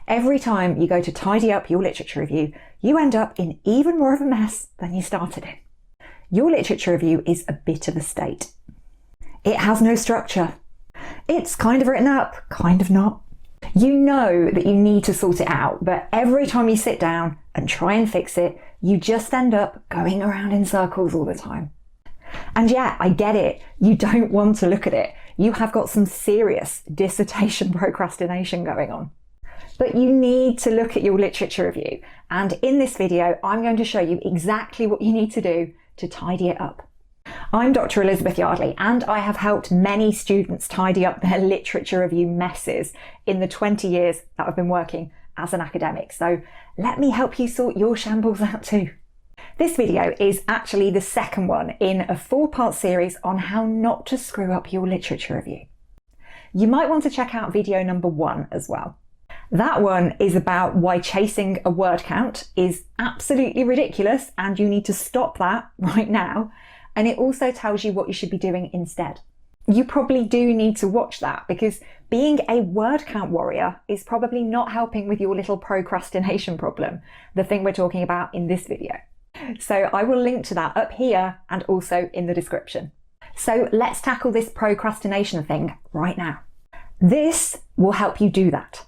Every time you go to tidy up your literature review, you end up in even more of a mess than you started in. Your literature review is a bit of a state. It has no structure. It's kind of written up, kind of not. You know that you need to sort it out, but every time you sit down and try and fix it, you just end up going around in circles all the time. And yeah, I get it. You don't want to look at it. You have got some serious dissertation procrastination going on. But you need to look at your literature review. And in this video, I'm going to show you exactly what you need to do to tidy it up. I'm Dr. Elizabeth Yardley, and I have helped many students tidy up their literature review messes in the 20 years that I've been working as an academic. So let me help you sort your shambles out too. This video is actually the second one in a 4-part series on how not to screw up your literature review. You might want to check out video number 1 as well. That one is about why chasing a word count is absolutely ridiculous and you need to stop that right now. And it also tells you what you should be doing instead. You probably do need to watch that because being a word count warrior is probably not helping with your little procrastination problem, the thing we're talking about in this video. So I will link to that up here and also in the description. So let's tackle this procrastination thing right now. This will help you do that.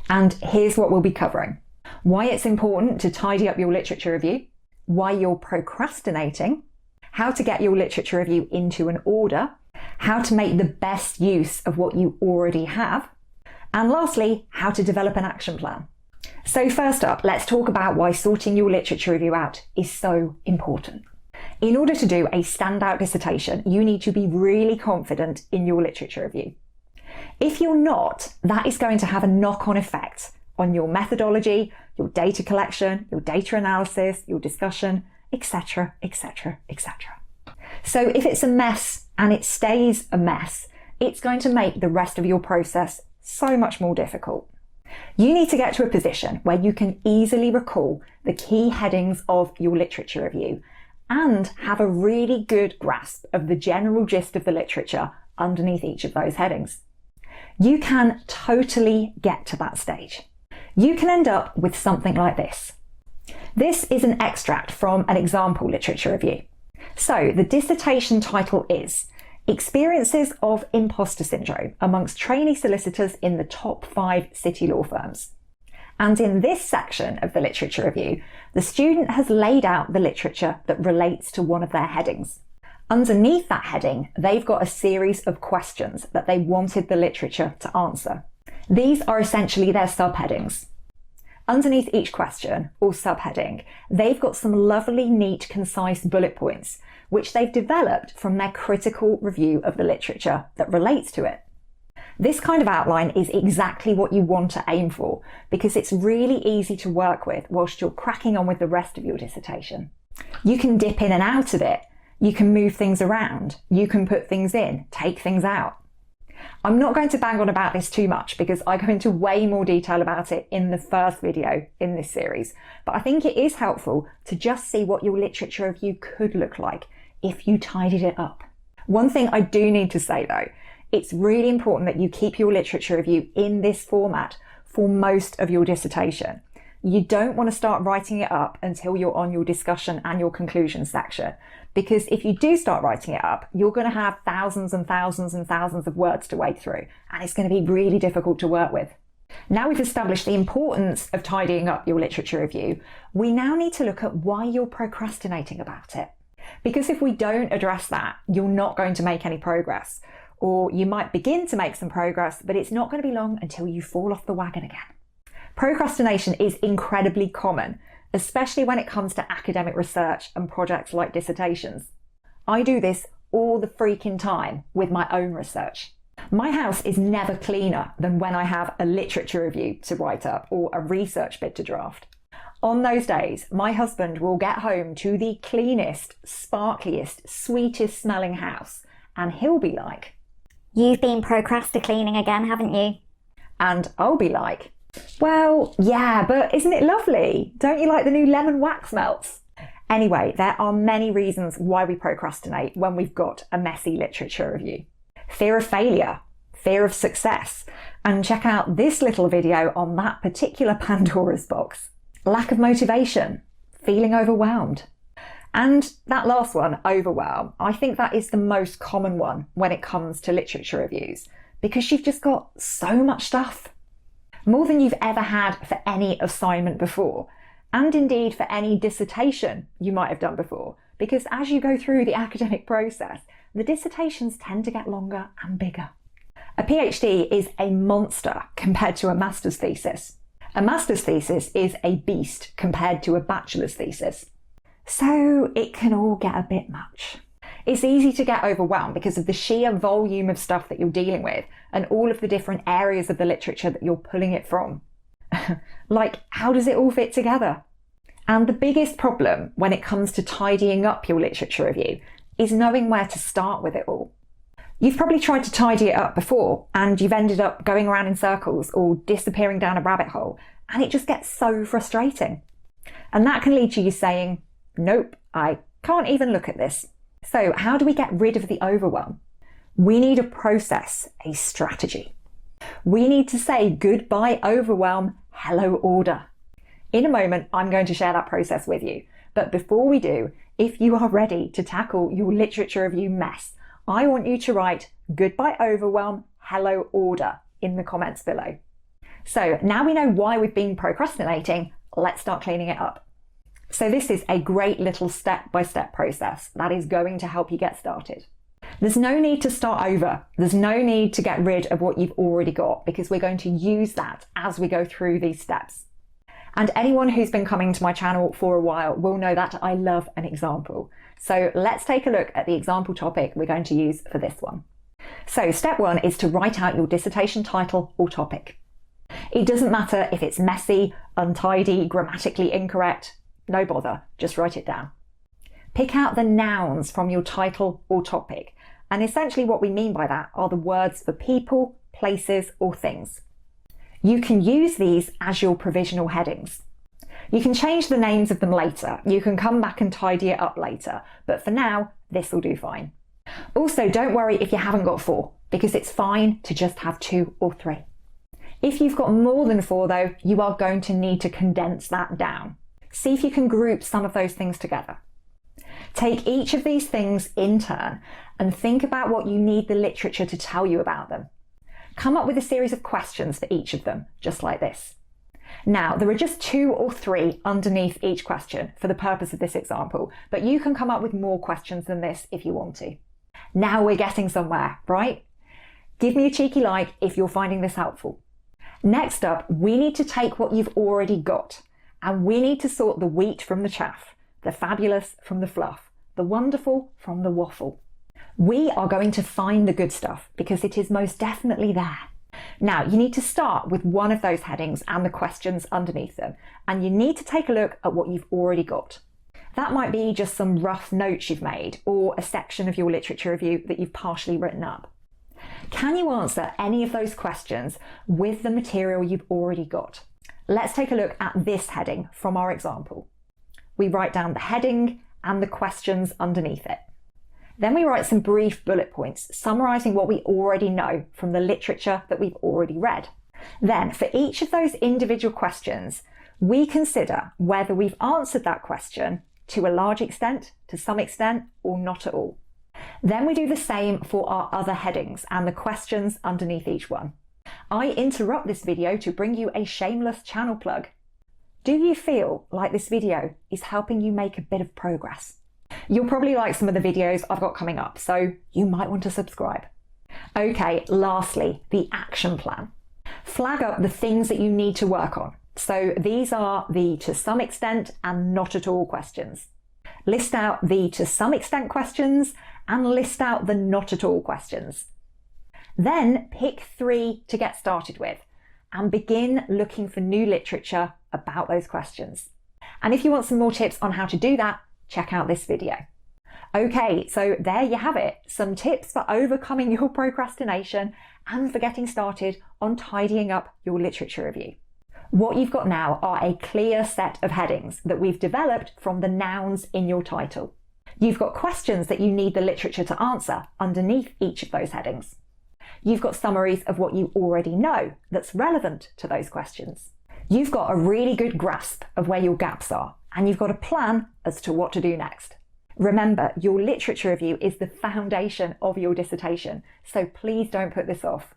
And here's what we'll be covering. Why it's important to tidy up your literature review, why you're procrastinating, how to get your literature review into an order, how to make the best use of what you already have, and lastly, how to develop an action plan. So first up, let's talk about why sorting your literature review out is so important. In order to do a standout dissertation, you need to be really confident in your literature review. If you're not, that is going to have a knock-on effect on your methodology, your data collection, your data analysis, your discussion, etc., etc., etc. So if it's a mess and it stays a mess, it's going to make the rest of your process so much more difficult. You need to get to a position where you can easily recall the key headings of your literature review and have a really good grasp of the general gist of the literature underneath each of those headings. You can totally get to that stage. You can end up with something like this. This is an extract from an example literature review. So the dissertation title is Experiences of Imposter Syndrome Amongst Trainee Solicitors in the Top 5 City Law Firms. And in this section of the literature review, the student has laid out the literature that relates to one of their headings. Underneath that heading, they've got a series of questions that they wanted the literature to answer. These are essentially their subheadings. Underneath each question, or subheading, they've got some lovely, neat, concise bullet points, which they've developed from their critical review of the literature that relates to it. This kind of outline is exactly what you want to aim for, because it's really easy to work with whilst you're cracking on with the rest of your dissertation. You can dip in and out of it. You can move things around. You can put things in, take things out. I'm not going to bang on about this too much because I go into way more detail about it in the first video in this series, but I think it is helpful to just see what your literature review could look like if you tidied it up. One thing I do need to say though, it's really important that you keep your literature review in this format for most of your dissertation. You don't want to start writing it up until you're on your discussion and your conclusion section, because if you do start writing it up, you're going to have thousands and thousands and thousands of words to wade through, and it's going to be really difficult to work with. Now we've established the importance of tidying up your literature review, we now need to look at why you're procrastinating about it. Because if we don't address that, you're not going to make any progress, or you might begin to make some progress, but it's not going to be long until you fall off the wagon again. Procrastination is incredibly common, especially when it comes to academic research and projects like dissertations. I do this all the freaking time with my own research. My house is never cleaner than when I have a literature review to write up or a research bid to draft. On those days, my husband will get home to the cleanest, sparkliest, sweetest smelling house, and he'll be like, "You've been procrastinating again, haven't you?" And I'll be like, "Well, yeah, but isn't it lovely? Don't you like the new lemon wax melts?" Anyway, there are many reasons why we procrastinate when we've got a messy literature review. Fear of failure, fear of success, and check out this little video on that particular Pandora's box. Lack of motivation, feeling overwhelmed. And that last one, overwhelm, I think that is the most common one when it comes to literature reviews, because you've just got so much stuff. More than you've ever had for any assignment before, and indeed for any dissertation you might have done before, because as you go through the academic process, the dissertations tend to get longer and bigger. A PhD is a monster compared to a master's thesis. A master's thesis is a beast compared to a bachelor's thesis. So it can all get a bit much. It's easy to get overwhelmed because of the sheer volume of stuff that you're dealing with and all of the different areas of the literature that you're pulling it from. Like, how does it all fit together? And the biggest problem when it comes to tidying up your literature review is knowing where to start with it all. You've probably tried to tidy it up before and you've ended up going around in circles or disappearing down a rabbit hole, and it just gets so frustrating. And that can lead to you saying, nope, I can't even look at this. So how do we get rid of the overwhelm? We need a process, a strategy. We need to say goodbye overwhelm, hello order. In a moment, I'm going to share that process with you. But before we do, if you are ready to tackle your literature review mess, I want you to write goodbye overwhelm, hello order in the comments below. So now we know why we've been procrastinating, let's start cleaning it up. So this is a great little step-by-step process that is going to help you get started. There's no need to start over. There's no need to get rid of what you've already got, because we're going to use that as we go through these steps. And anyone who's been coming to my channel for a while will know that I love an example. So let's take a look at the example topic we're going to use for this one. So step one is to write out your dissertation title or topic. It doesn't matter if it's messy, untidy, grammatically incorrect. No bother, just write it down. Pick out the nouns from your title or topic, and essentially what we mean by that are the words for people, places, or things. You can use these as your provisional headings. You can change the names of them later, you can come back and tidy it up later, but for now, this will do fine. Also, don't worry if you haven't got 4, because it's fine to just have 2 or 3. If you've got more than 4 though, you are going to need to condense that down. See if you can group some of those things together. Take each of these things in turn and think about what you need the literature to tell you about them. Come up with a series of questions for each of them, just like this. Now, there are just 2 or 3 underneath each question for the purpose of this example, but you can come up with more questions than this if you want to. Now we're getting somewhere, right? Give me a cheeky like if you're finding this helpful. Next up, we need to take what you've already got, and we need to sort the wheat from the chaff, the fabulous from the fluff, the wonderful from the waffle. We are going to find the good stuff because it is most definitely there. Now, you need to start with one of those headings and the questions underneath them, and you need to take a look at what you've already got. That might be just some rough notes you've made or a section of your literature review that you've partially written up. Can you answer any of those questions with the material you've already got? Let's take a look at this heading from our example. We write down the heading and the questions underneath it. Then we write some brief bullet points summarising what we already know from the literature that we've already read. Then, for each of those individual questions, we consider whether we've answered that question to a large extent, to some extent, or not at all. Then we do the same for our other headings and the questions underneath each one. I interrupt this video to bring you a shameless channel plug. Do you feel like this video is helping you make a bit of progress? You'll probably like some of the videos I've got coming up, so you might want to subscribe. Okay, lastly, the action plan. Flag up the things that you need to work on. So these are the to some extent and not at all questions. List out the to some extent questions and list out the not at all questions. Then pick 3 to get started with and begin looking for new literature about those questions. And if you want some more tips on how to do that, check out this video. Okay, so there you have it. Some tips for overcoming your procrastination and for getting started on tidying up your literature review. What you've got now are a clear set of headings that we've developed from the nouns in your title. You've got questions that you need the literature to answer underneath each of those headings. You've got summaries of what you already know that's relevant to those questions. You've got a really good grasp of where your gaps are, and you've got a plan as to what to do next. Remember, your literature review is the foundation of your dissertation, so please don't put this off.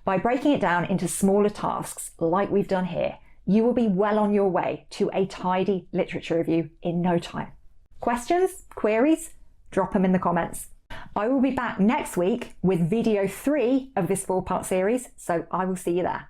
By breaking it down into smaller tasks, like we've done here, you will be well on your way to a tidy literature review in no time. Questions? Queries? Drop them in the comments. I will be back next week with video 3 of this 4-part series, so I will see you there.